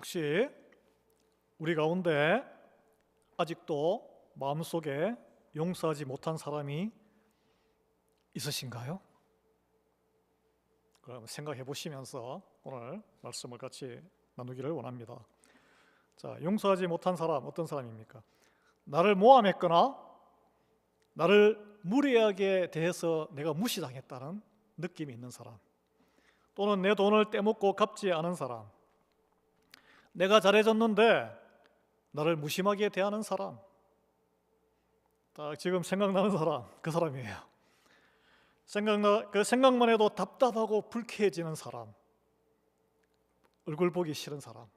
혹시 우리 가운데 아직도 마음속에 용서하지 못한 사람이 있으신가요? 그럼 생각해 보시면서 오늘 말씀을 같이 나누기를 원합니다. 자, 용서하지 못한 사람 어떤 사람입니까? 나를 모함했거나 나를 무례하게 대해서 내가 무시당했다는 느낌이 있는 사람, 또는 내 돈을 떼먹고 갚지 않은 사람, 내가 잘해줬는데 나를 무심하게 대하는 사람, 딱 지금 생각나는 사람, 그 사람이에요. 그 생각만 해도 답답하고 불쾌해지는 사람, 얼굴 보기 싫은 사람,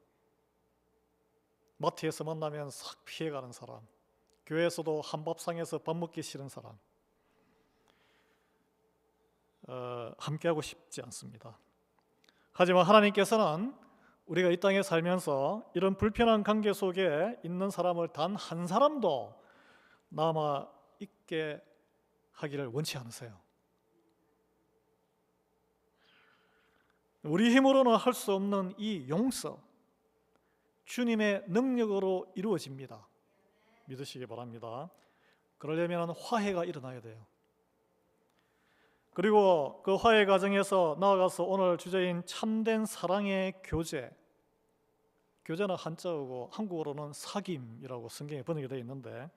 마트에서 만나면 싹 피해가는 사람, 교회에서도 한밥상에서 밥 먹기 싫은 사람, 함께하고 싶지 않습니다. 하지만 하나님께서는 우리가 이 땅에 살면서 이런 불편한 관계 속에 있는 사람을 단 한 사람도 남아 있게 하기를 원치 않으세요. 우리 힘으로는 할 수 없는 이 용서, 주님의 능력으로 이루어집니다. 믿으시기 바랍니다. 그러려면 화해가 일어나야 돼요. 그리고 그 화해 과정에서 나아가서 오늘 주제인 참된 사랑의 교제, 교제는 한자어고 한국어로는 사귐이라고 성경에 번역이 되어 있는데,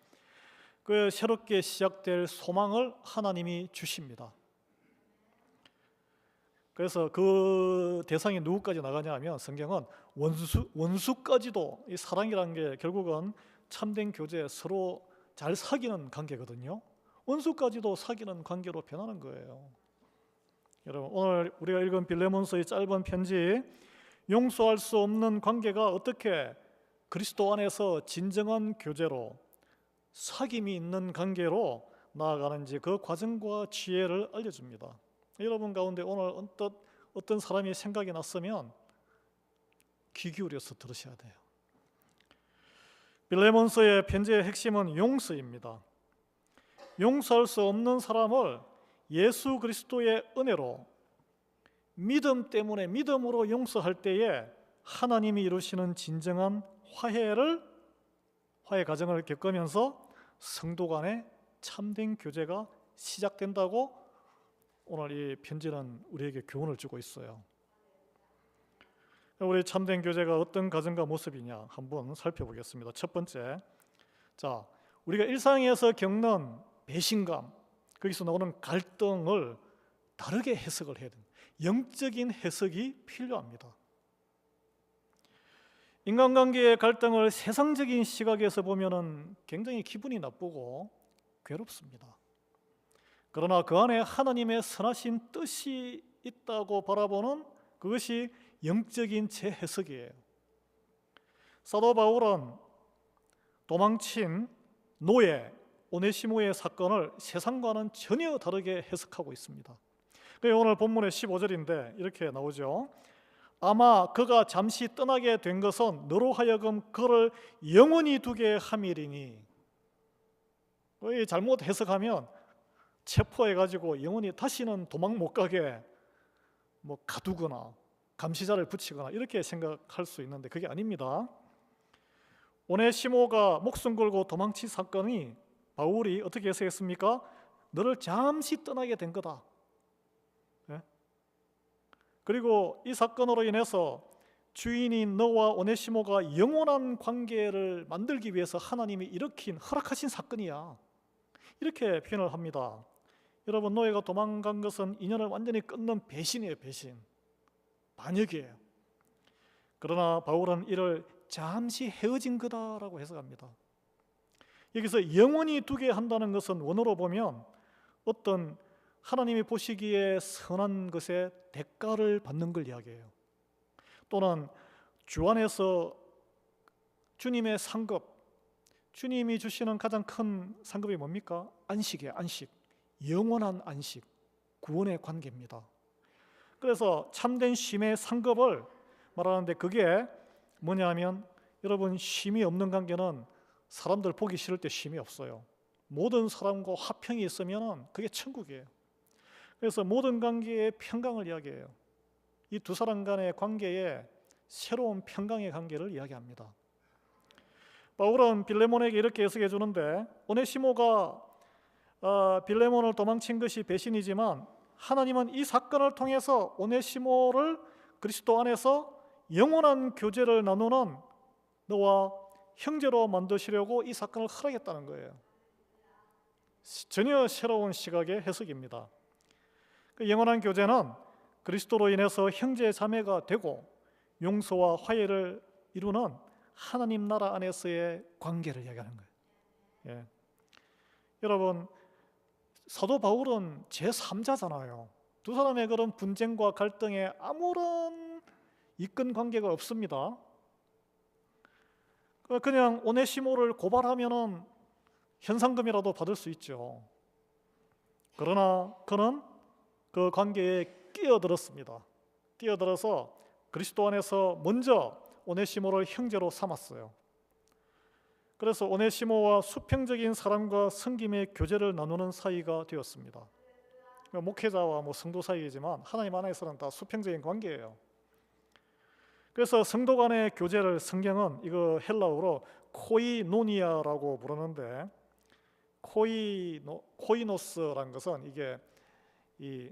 그 새롭게 시작될 소망을 하나님이 주십니다. 그래서 그 대상이 누구까지 나가냐 하면 성경은 원수까지도, 이 사랑이라는 게 결국은 참된 교제, 서로 잘 사귀는 관계거든요. 원수까지도 사귀는 관계로 변하는 거예요. 여러분, 오늘 우리가 읽은 빌레몬서의 짧은 편지, 용서할 수 없는 관계가 어떻게 그리스도 안에서 진정한 교제로, 사귐이 있는 관계로 나아가는지 그 과정과 지혜를 알려줍니다. 여러분 가운데 오늘 어떤 사람이 생각이 났으면 귀 기울여서 들으셔야 돼요. 빌레몬서의 편지의 핵심은 용서입니다. 용서할 수 없는 사람을 예수 그리스도의 은혜로, 믿음 때문에 믿음으로 용서할 때에 하나님이 이루시는 진정한 화해 과정을 겪으면서 성도 간의 참된 교제가 시작된다고 오늘 이 편지는 우리에게 교훈을 주고 있어요. 우리 참된 교제가 어떤 과정과 모습이냐 한번 살펴보겠습니다. 첫 번째, 자, 우리가 일상에서 겪는 배신감, 거기서 나오는 갈등을 다르게 해석을 해야 됩니다. 영적인 해석이 필요합니다. 인간관계의 갈등을 세상적인 시각에서 보면은 굉장히 기분이 나쁘고 괴롭습니다. 그러나 그 안에 하나님의 선하신 뜻이 있다고 바라보는 그것이 영적인 재해석이에요. 사도 바울은 도망친 노예 오네시모의 사건을 세상과는 전혀 다르게 해석하고 있습니다. 오늘 본문의 15절인데 이렇게 나오죠. 아마 그가 잠시 떠나게 된 것은 너로 하여금 그를 영원히 두게 함이리니. 잘못 해석하면 체포해가지고 영원히 다시는 도망 못 가게 가두거나 감시자를 붙이거나 이렇게 생각할 수 있는데 그게 아닙니다. 오네시모가 목숨 걸고 도망친 사건이 바울이 어떻게 해석했습니까? 너를 잠시 떠나게 된 거다. 그리고 이 사건으로 인해서 주인인 너와 오네시모가 영원한 관계를 만들기 위해서 하나님이 허락하신 사건이야. 이렇게 표현을 합니다. 여러분, 노예가 도망간 것은 인연을 완전히 끊는 배신이에요. 배신, 반역이에요. 그러나 바울은 이를 잠시 헤어진 거다라고 해석합니다. 여기서 영원히 두게 한다는 것은 원어로 보면 어떤 하나님이 보시기에 선한 것의 대가를 받는 걸 이야기해요. 또는 주 안에서 주님의 상급, 주님이 주시는 가장 큰 상급이 뭡니까? 안식이에요. 안식, 영원한 안식, 구원의 관계입니다. 그래서 참된 쉼의 상급을 말하는데 그게 뭐냐 하면, 여러분, 쉼이 없는 관계는 사람들 보기 싫을 때 쉼이 없어요. 모든 사람과 화평이 있으면 그게 천국이에요. 그래서 모든 관계의 평강을 이야기해요. 이 두 사람 간의 관계에 새로운 평강의 관계를 이야기합니다. 바울은 빌레몬에게 이렇게 해석해 주는데, 오네시모가 빌레몬을 도망친 것이 배신이지만 하나님은 이 사건을 통해서 오네시모를 그리스도 안에서 영원한 교제를 나누는 너와 형제로 만드시려고 이 사건을 허락했다는 거예요. 전혀 새로운 시각의 해석입니다. 그 영원한 교제는 그리스도로 인해서 형제 자매가 되고 용서와 화해를 이루는 하나님 나라 안에서의 관계를 이야기하는 거예요. 예. 여러분, 사도 바울은 제3자잖아요. 두 사람의 그런 분쟁과 갈등에 아무런 이끈 관계가 없습니다. 그냥 오네시모를 고발하면은 현상금이라도 받을 수 있죠. 그러나 그는 그 관계에 끼어들었습니다. 끼어들어서 그리스도 안에서 먼저 오네시모를 형제로 삼았어요. 그래서 오네시모와 수평적인 사랑과 섬김의 교제를 나누는 사이가 되었습니다. 목회자와 성도 사이이지만 하나님 안에서는 다 수평적인 관계예요. 그래서 성도 간의 교제를 성경은 이거 헬라어로 코이노니아라고 부르는데, 코이노스라는 것은 이게 이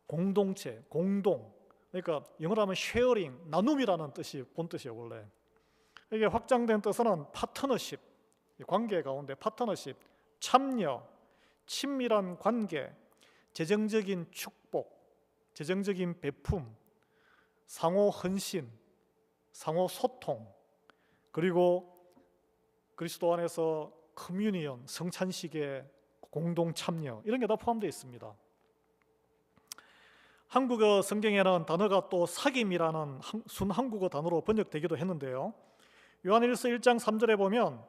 공동체, 공동, 그러니까 영어로 하면 쉐어링, 나눔이라는 뜻이 본뜻이에요. 원래 이게 확장된 뜻은 파트너십, 관계 가운데 파트너십, 참여, 친밀한 관계, 재정적인 축복, 재정적인 베품, 상호 헌신, 상호 소통, 그리고 그리스도 안에서 커뮤니언, 성찬식의 공동 참여, 이런 게 다 포함되어 있습니다. 한국어 성경에는 단어가 또 사귐이라는 순한국어 단어로 번역되기도 했는데요. 요한일서 1장 3절에 보면,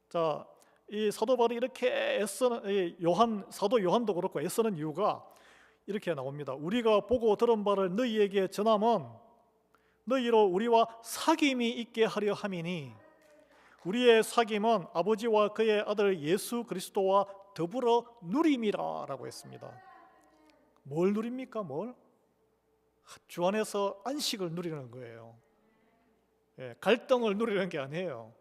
자, 이 사도 바울이 이렇게 애쓰는, 사도 요한도 그렇고 애쓰는 이유가 이렇게 나옵니다. 우리가 보고 들은 바를 너희에게 전함은 너희로 우리와 사귐이 있게 하려 함이니, 우리의 사귐은 아버지와 그의 아들 예수 그리스도와 더불어 누림이라 라고 했습니다. 뭘 누립니까? 뭘? 주 안에서 안식을 누리는 거예요. 갈등을 누리는 게 아니에요.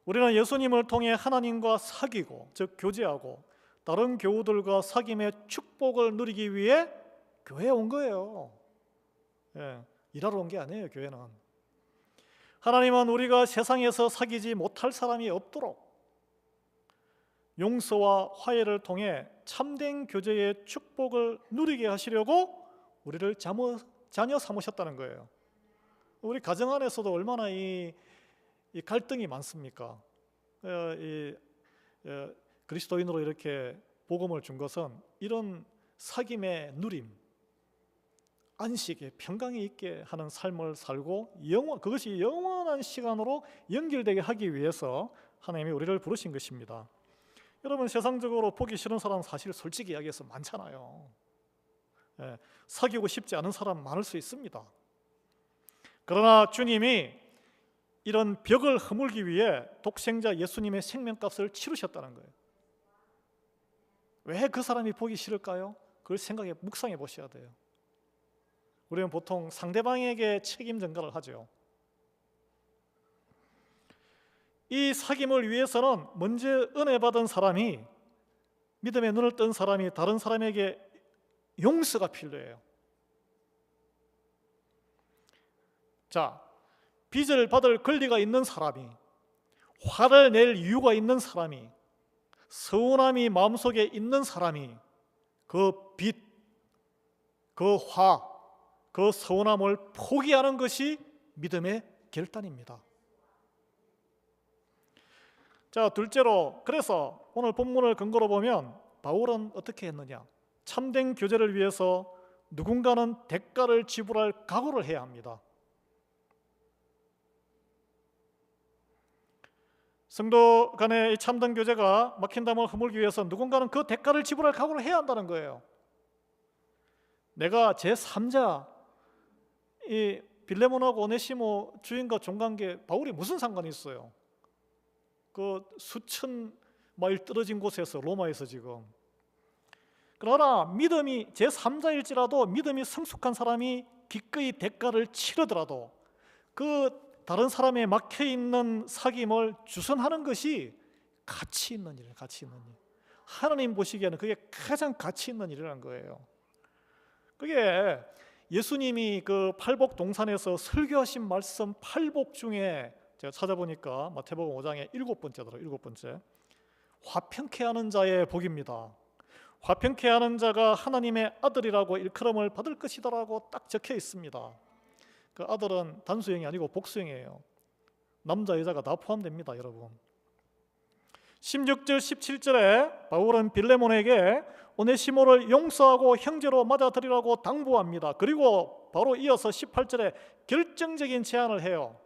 우리는 예수님을 통해 하나님과 사귀고, 즉 교제하고 다른 교우들과 사귐의 축복을 누리기 위해 교회에 온 거예요. 일하러 온 게 아니에요. 교회는 하나님은 우리가 세상에서 사귀지 못할 사람이 없도록 용서와 화해를 통해 참된 교제의 축복을 누리게 하시려고 우리를 자녀 삼으셨다는 거예요. 우리 가정 안에서도 얼마나 이 갈등이 많습니까? 그리스도인으로 이렇게 복음을 준 것은 이런 사귐의 누림, 안식에 평강이 있게 하는 삶을 살고 그것이 영원한 시간으로 연결되게 하기 위해서 하나님이 우리를 부르신 것입니다. 여러분, 세상적으로 보기 싫은 사람 사실 솔직히 이야기해서 많잖아요. 사귀고 싶지 않은 사람 많을 수 있습니다. 그러나 주님이 이런 벽을 허물기 위해 독생자 예수님의 생명값을 치르셨다는 거예요. 왜 그 사람이 보기 싫을까요? 그걸 묵상해 보셔야 돼요. 우리는 보통 상대방에게 책임 전가를 하죠. 이 사귐을 위해서는 먼저 은혜 받은 사람이, 믿음의 눈을 뜬 사람이 다른 사람에게 용서가 필요해요. 자, 빚을 받을 권리가 있는 사람이, 화를 낼 이유가 있는 사람이, 서운함이 마음속에 있는 사람이 그 빚, 그 화, 그 서운함을 포기하는 것이 믿음의 결단입니다. 자, 둘째로, 그래서 오늘 본문을 근거로 보면 바울은 어떻게 했느냐? 참된 교제를 위해서 누군가는 대가를 지불할 각오를 해야 합니다. 성도 간의 참된 교제가 막힌 담을 허물기 위해서 누군가는 그 대가를 지불할 각오를 해야 한다는 거예요. 내가 제3자, 이 빌레몬하고 오네시모 주인과 종관계, 바울이 무슨 상관이 있어요? 그 수천 마일 떨어진 곳에서, 로마에서 지금 그러나 믿음이 제3자일지라도 믿음이 성숙한 사람이 기꺼이 대가를 치르더라도 그 다른 사람에 막혀있는 사귐을 주선하는 것이 가치 있는 일이에요. 가치 있는 일. 하나님 보시기에는 그게 가장 가치 있는 일이라는 거예요. 그게 예수님이 그 팔복 동산에서 설교하신 말씀 팔복 중에 제가 찾아보니까 마태복음 5장의 7번째더라고요. 7번째. 화평케 하는 자의 복입니다. 화평케 하는 자가 하나님의 아들이라고 일컬음을 받을 것이다라고 딱 적혀 있습니다. 그 아들은 단수형이 아니고 복수형이에요. 남자 여자가 다 포함됩니다, 여러분. 16절 17절에 바울은 빌레몬에게 오네시모를 용서하고 형제로 맞아들이라고 당부합니다. 그리고 바로 이어서 18절에 결정적인 제안을 해요.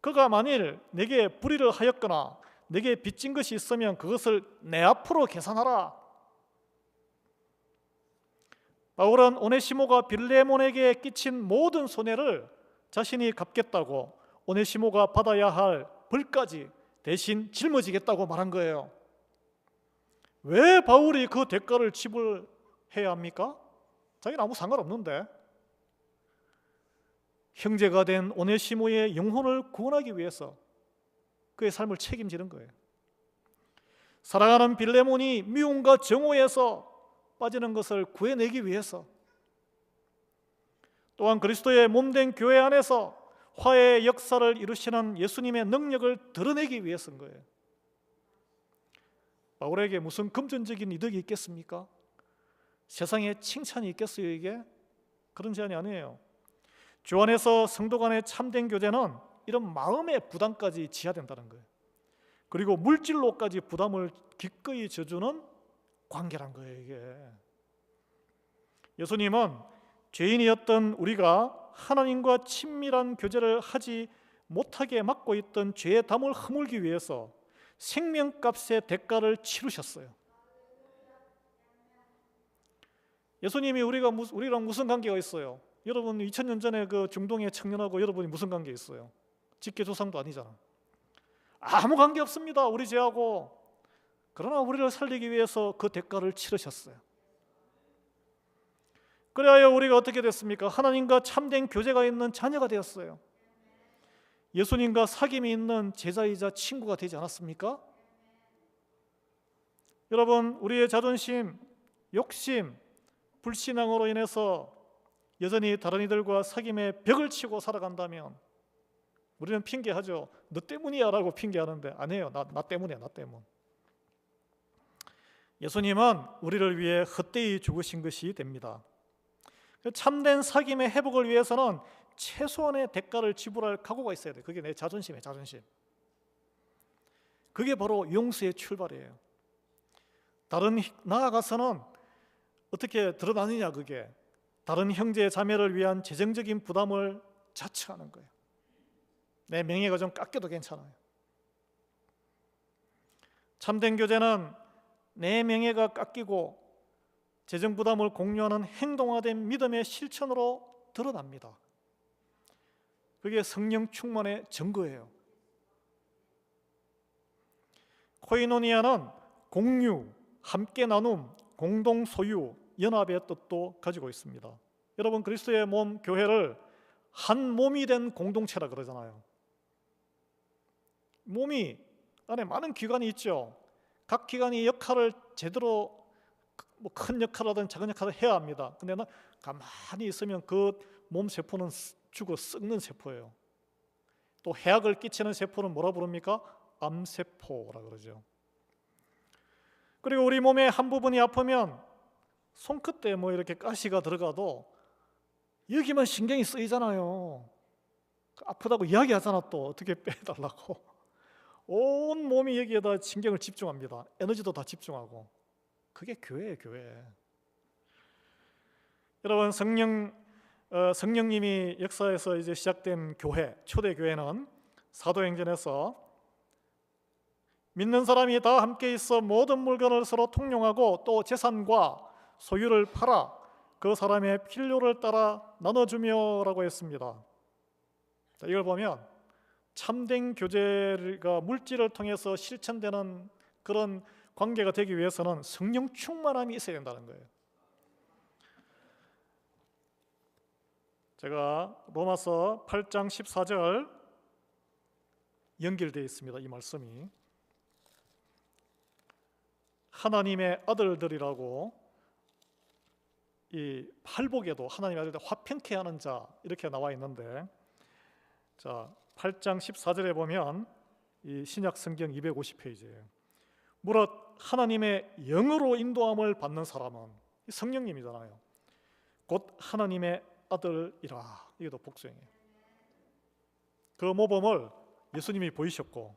그가 만일 내게 불의를 하였거나 내게 빚진 것이 있으면 그것을 내 앞으로 계산하라. 바울은 오네시모가 빌레몬에게 끼친 모든 손해를 자신이 갚겠다고, 오네시모가 받아야 할 벌까지 대신 짊어지겠다고 말한 거예요. 왜 바울이 그 대가를 지불해야 합니까? 자기는 아무 상관없는데. 형제가 된 오네시모의 영혼을 구원하기 위해서 그의 삶을 책임지는 거예요. 사랑하는 빌레몬이 미움과 정오에서 빠지는 것을 구해내기 위해서, 또한 그리스도의 몸된 교회 안에서 화해의 역사를 이루시는 예수님의 능력을 드러내기 위해서인 거예요. 바울에게 무슨 금전적인 이득이 있겠습니까? 세상에 칭찬이 있겠어요? 이게? 그런 제안이 아니에요. 주 안에서 성도 간의 참된 교제는 이런 마음의 부담까지 지어야 된다는 거예요. 그리고 물질로까지 부담을 기꺼이 져주는 관계란 거예요, 이게. 예수님은 죄인이었던 우리가 하나님과 친밀한 교제를 하지 못하게 막고 있던 죄의 담을 허물기 위해서 생명값의 대가를 치르셨어요. 예수님이 우리랑 무슨 관계가 있어요? 여러분 2000년 전에 그 중동의 청년하고 여러분이 무슨 관계 있어요? 직계 조상도 아니잖아. 아무 관계 없습니다, 우리 죄하고. 그러나 우리를 살리기 위해서 그 대가를 치르셨어요. 그래야 우리가 어떻게 됐습니까? 하나님과 참된 교제가 있는 자녀가 되었어요. 예수님과 사귐이 있는 제자이자 친구가 되지 않았습니까? 여러분, 우리의 자존심, 욕심, 불신앙으로 인해서 여전히 다른 이들과 사귐의 벽을 치고 살아간다면 우리는 핑계하죠. 너 때문이야 라고 핑계하는데 아니에요. 나 때문이야, 나 때문. 예수님은 우리를 위해 헛되이 죽으신 것이 됩니다. 참된 사귐의 회복을 위해서는 최소한의 대가를 지불할 각오가 있어야 돼요. 그게 내 자존심이에요, 자존심. 그게 바로 용서의 출발이에요. 나아가서는 어떻게 드러나느냐, 그게 다른 형제 자매를 위한 재정적인 부담을 자처하는 거예요. 내 명예가 좀 깎여도 괜찮아요. 참된 교제는 내 명예가 깎이고 재정 부담을 공유하는 행동화된 믿음의 실천으로 드러납니다. 그게 성령 충만의 증거예요. 코이노니아는 공유, 함께 나눔, 공동 소유, 연합의 뜻도 가지고 있습니다. 여러분, 그리스도의 몸 교회를 한 몸이 된 공동체라 그러잖아요. 몸이 안에 많은 기관이 있죠. 각 기관이 역할을 제대로 큰 역할이든 작은 역할을 해야 합니다. 근데 가만히 있으면 그 몸 세포는 죽어 썩는 세포예요. 또 해악을 끼치는 세포는 뭐라 부릅니까? 암세포라 그러죠. 그리고 우리 몸의 한 부분이 아프면 손끝에 뭐 이렇게 가시가 들어가도 여기만 신경이 쓰이잖아요. 아프다고 이야기하잖아. 또 어떻게 빼달라고. 온 몸이 여기에다 신경을 집중합니다. 에너지도 다 집중하고. 그게 교회예요, 교회. 여러분, 성령님이 역사에서 이제 시작된 교회, 초대 교회는 사도행전에서 믿는 사람이 다 함께 있어 모든 물건을 서로 통용하고 또 재산과 소유를 팔아 그 사람의 필요를 따라 나눠주며라고 했습니다. 자, 이걸 보면 참된 교제가 물질을 통해서 실천되는 그런 관계가 되기 위해서는 성령 충만함이 있어야 된다는 거예요. 제가 로마서 8장 14절 연결되어 있습니다. 이 말씀이 하나님의 아들들이라고 이 팔복에도 하나님의 아들들 화평케 하는 자 이렇게 나와 있는데, 자 8장 14절에 보면 이 신약 성경 250페이지예요. 무릇 하나님의 영으로 인도함을 받는 사람은 성령님이잖아요. 곧 하나님의 아들이라. 이것도 복수형이에요. 그 모범을 예수님이 보이셨고,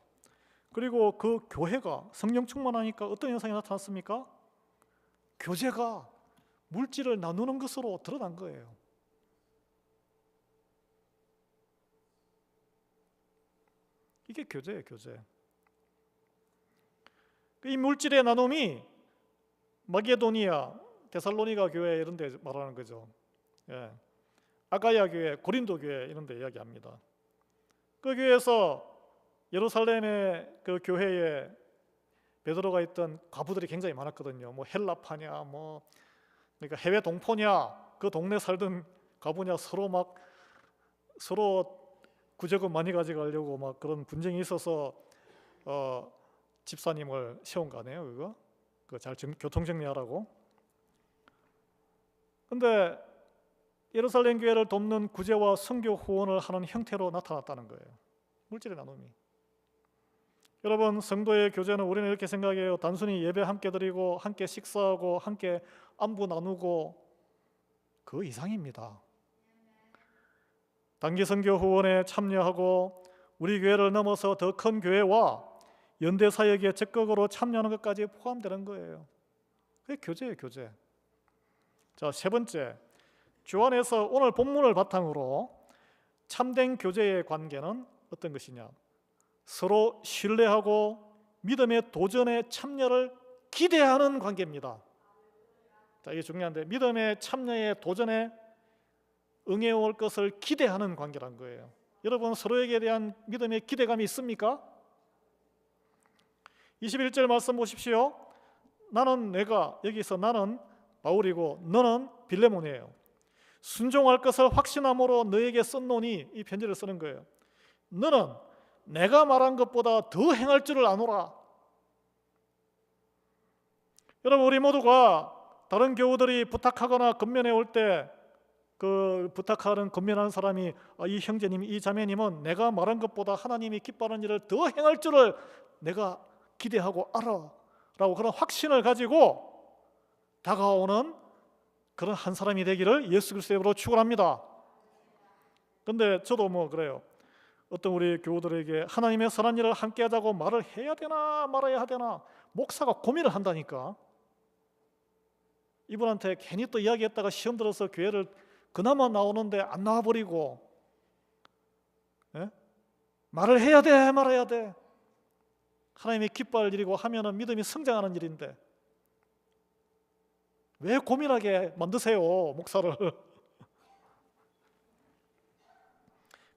그리고 그 교회가 성령 충만하니까 어떤 현상이 나타났습니까? 교제가 물질을 나누는 것으로 드러난 거예요. 이게 교제예요, 교제. 이 물질의 나눔이 마게도니아, 데살로니가 교회 이런 데 말하는 거죠. 예. 아가야 교회, 고린도 교회 이런 데 이야기합니다. 그 교회에서 예루살렘의 그 교회에 베드로가 있던 과부들이 굉장히 많았거든요. 뭐 헬라파냐, 뭐 그러니까 해외 동포냐, 그 동네 살던 과부냐, 서로 구제금 많이 가져가려고 막 그런 분쟁이 있어서 집사님을 세운 거 아니에요, 그거? 그 잘 교통 정리하라고. 근데 예루살렘 교회를 돕는 구제와 선교 후원을 하는 형태로 나타났다는 거예요. 물질의 나눔이. 여러분, 성도의 교제는 우리는 이렇게 생각해요. 단순히 예배 함께 드리고 함께 식사하고 함께 안부 나누고 그 이상입니다. 단기 선교 후원에 참여하고 우리 교회를 넘어서 더 큰 교회와 연대 사역에 적극으로 참여하는 것까지 포함되는 거예요. 그게 교제예요, 교제. 자, 세 번째, 주 안에서 오늘 본문을 바탕으로 참된 교제의 관계는 어떤 것이냐? 서로 신뢰하고 믿음의 도전에 참여를 기대하는 관계입니다. 자, 이게 중요한데, 믿음의 참여의 도전에 응해올 것을 기대하는 관계란 거예요. 여러분, 서로에게 대한 믿음의 기대감이 있습니까? 21절 말씀 보십시오. 여기서 나는 바울이고 너는 빌레몬이에요. 순종할 것을 확신함으로 너에게 썼노니, 이 편지를 쓰는 거예요. 너는 내가 말한 것보다 더 행할 줄을 아노라. 여러분, 우리 모두가 다른 교우들이 부탁하거나 건면해 올 때 그 부탁하는 건면하는 사람이 이 형제님, 이 자매님은 내가 말한 것보다 하나님이 기뻐하는 일을 더 행할 줄을 내가 기대하고 알아 라고 그런 확신을 가지고 다가오는 그런 한 사람이 되기를 예수 그리스도의 이름으로 축원합니다. 근데 저도 그래요. 어떤 우리 교우들에게 하나님의 선한 일을 함께 하자고 말을 해야 되나 말아야 되나 목사가 고민을 한다니까. 이분한테 괜히 또 이야기했다가 시험 들어서 교회를 그나마 나오는데 안 나와버리고, 예? 말을 해야 돼 말아야 돼. 하나님이 기뻐할 일이고 하면은 믿음이 성장하는 일인데 왜 고민하게 만드세요, 목사를?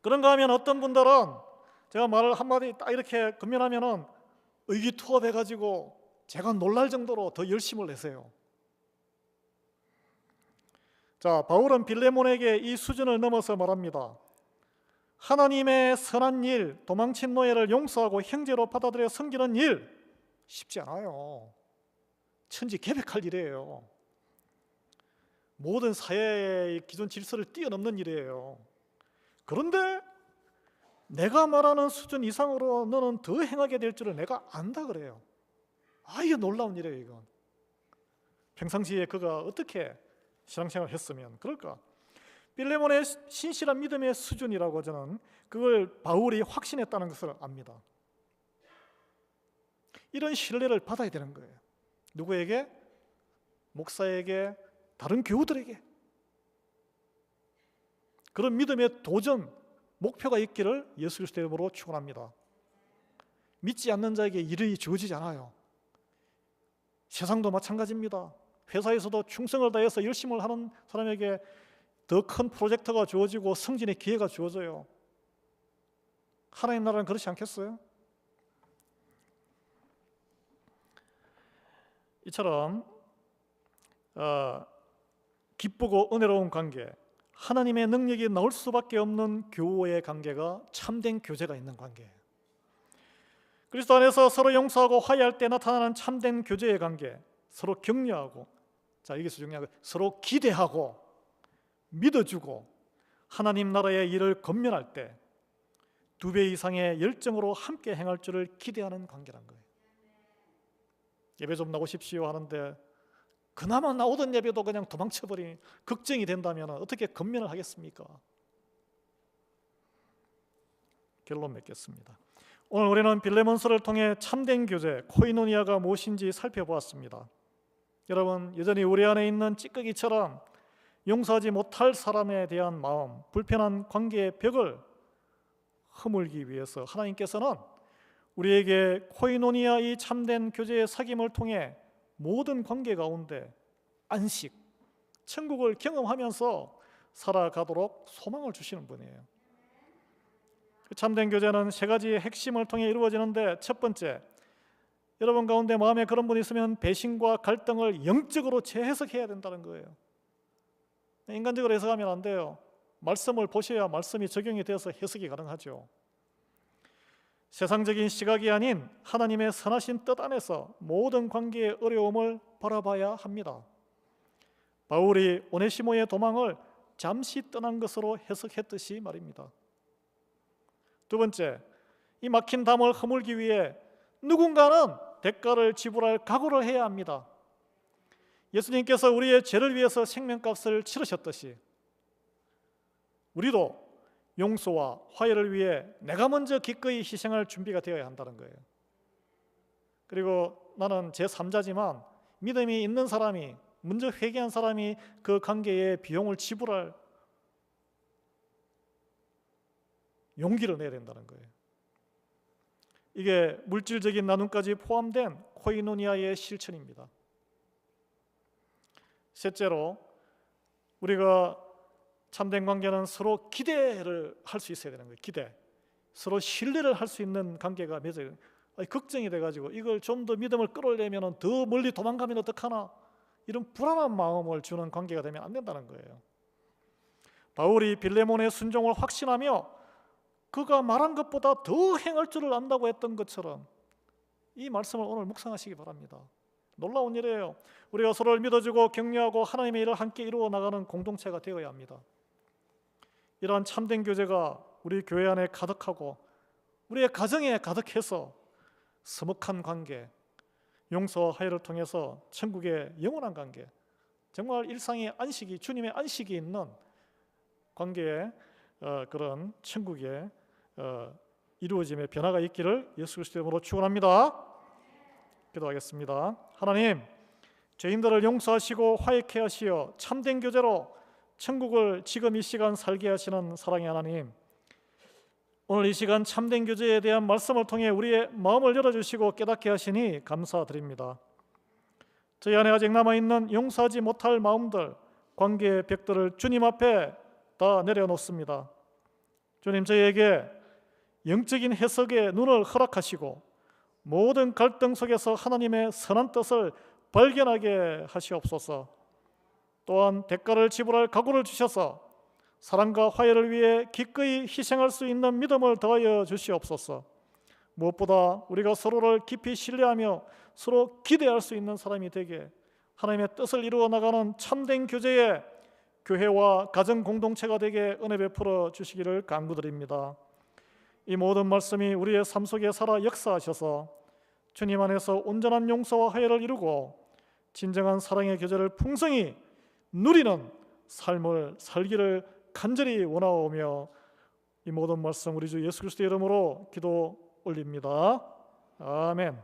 그런가 하면 어떤 분들은 제가 말을 한마디 딱 이렇게 건면하면은 의기투합해가지고 제가 놀랄 정도로 더 열심을 내세요. 자, 바울은 빌레몬에게 이 수준을 넘어서 말합니다. 하나님의 선한 일, 도망친 노예를 용서하고 형제로 받아들여 섬기는 일 쉽지 않아요. 천지개벽할 일이에요. 모든 사회의 기존 질서를 뛰어넘는 일이에요. 그런데 내가 말하는 수준 이상으로 너는 더 행하게 될 줄을 내가 안다 그래요. 이게 놀라운 일이에요. 이건 평상시에 그가 어떻게 신앙생활을 했으면 그럴까? 빌레몬의 신실한 믿음의 수준이라고 저는 그걸 바울이 확신했다는 것을 압니다. 이런 신뢰를 받아야 되는 거예요. 누구에게? 목사에게, 다른 교우들에게. 그런 믿음의 도전, 목표가 있기를 예수 그리스도의 이름으로 축원합니다. 믿지 않는 자에게 일이 주어지지 않아요. 세상도 마찬가지입니다. 회사에서도 충성을 다해서 열심을 하는 사람에게 더 큰 프로젝트가 주어지고 승진의 기회가 주어져요. 하나님 나라는 그렇지 않겠어요? 이처럼 기쁘고 은혜로운 관계, 하나님의 능력이 나올 수밖에 없는 교우의 관계가 참된 교제가 있는 관계예요. 그리스도 안에서 서로 용서하고 화해할 때 나타나는 참된 교제의 관계, 서로 격려하고, 자 여기서 중요한 거, 서로 기대하고 믿어주고 하나님 나라의 일을 건면할 때 2배 이상의 열정으로 함께 행할 줄을 기대하는 관계란 거예요. 예배 좀 나오십시오 하는데 그나마 나오던 예배도 그냥 도망쳐버리니 걱정이 된다면 어떻게 건면을 하겠습니까? 결론 맺겠습니다. 오늘 우리는 빌레몬서를 통해 참된 교제, 코이노니아가 무엇인지 살펴보았습니다. 여러분, 여전히 우리 안에 있는 찌꺼기처럼 용서하지 못할 사람에 대한 마음, 불편한 관계의 벽을 허물기 위해서 하나님께서는 우리에게 코이노니아, 이 참된 교제의 사귐을 통해 모든 관계 가운데 안식, 천국을 경험하면서 살아가도록 소망을 주시는 분이에요. 참된 교제는 3가지의 핵심을 통해 이루어지는데, 첫 번째, 여러분 가운데 마음에 그런 분이 있으면 배신과 갈등을 영적으로 재해석해야 된다는 거예요. 인간적으로 해석하면 안 돼요. 말씀을 보셔야 말씀이 적용이 되어서 해석이 가능하죠. 세상적인 시각이 아닌 하나님의 선하신 뜻 안에서 모든 관계의 어려움을 바라봐야 합니다. 바울이 오네시모의 도망을 잠시 떠난 것으로 해석했듯이 말입니다. 두 번째, 이 막힌 담을 허물기 위해 누군가는 대가를 지불할 각오를 해야 합니다. 예수님께서 우리의 죄를 위해서 생명값을 치르셨듯이 우리도 용서와 화해를 위해 내가 먼저 기꺼이 희생할 준비가 되어야 한다는 거예요. 그리고 나는 제3자지만 믿음이 있는 사람이, 먼저 회개한 사람이 그 관계에 비용을 지불할 용기를 내야 된다는 거예요. 이게 물질적인 나눔까지 포함된 코이노니아의 실천입니다. 셋째로, 우리가 참된 관계는 서로 기대를 할 수 있어야 되는 거예요. 기대. 서로 신뢰를 할 수 있는 관계가 맺어요. 걱정이 돼가지고 이걸 좀 더 믿음을 끌어올려면 더 멀리 도망가면 어떡하나, 이런 불안한 마음을 주는 관계가 되면 안 된다는 거예요. 바울이 빌레몬의 순종을 확신하며 그가 말한 것보다 더 행할 줄을 안다고 했던 것처럼 이 말씀을 오늘 묵상하시기 바랍니다. 놀라운 일이에요. 우리가 서로를 믿어주고 격려하고 하나님의 일을 함께 이루어 나가는 공동체가 되어야 합니다. 이러한 참된 교제가 우리 교회 안에 가득하고 우리의 가정에 가득해서 서먹한 관계, 용서와 화해를 통해서 천국의 영원한 관계, 정말 일상의 안식이, 주님의 안식이 있는 관계에 그런 천국의 이루어짐의 변화가 있기를 예수 그리스도의 이름으로 축원합니다. 기도하겠습니다. 하나님, 죄인들을 용서하시고 화해케 하시어 참된 교제로 천국을 지금 이 시간 살게 하시는 사랑의 하나님, 오늘 이 시간 참된 교제에 대한 말씀을 통해 우리의 마음을 열어주시고 깨닫게 하시니 감사드립니다. 저희 안에 아직 남아있는 용서하지 못할 마음들, 관계의 벽들을 주님 앞에 다 내려놓습니다. 주님, 저희에게 영적인 해석의 눈을 허락하시고 모든 갈등 속에서 하나님의 선한 뜻을 발견하게 하시옵소서. 또한 대가를 지불할 각오를 주셔서 사랑과 화해를 위해 기꺼이 희생할 수 있는 믿음을 더하여 주시옵소서. 무엇보다 우리가 서로를 깊이 신뢰하며 서로 기대할 수 있는 사람이 되게 하나님의 뜻을 이루어 나가는 참된 교제의 교회와 가정 공동체가 되게 은혜 베풀어 주시기를 간구드립니다. 이 모든 말씀이 우리의 삶 속에 살아 역사하셔서 주님 안에서 온전한 용서와 화해를 이루고 진정한 사랑의 교제를 풍성히 누리는 삶을 살기를 간절히 원하오며 이 모든 말씀 우리 주 예수 그리스도의 이름으로 기도 올립니다. 아멘.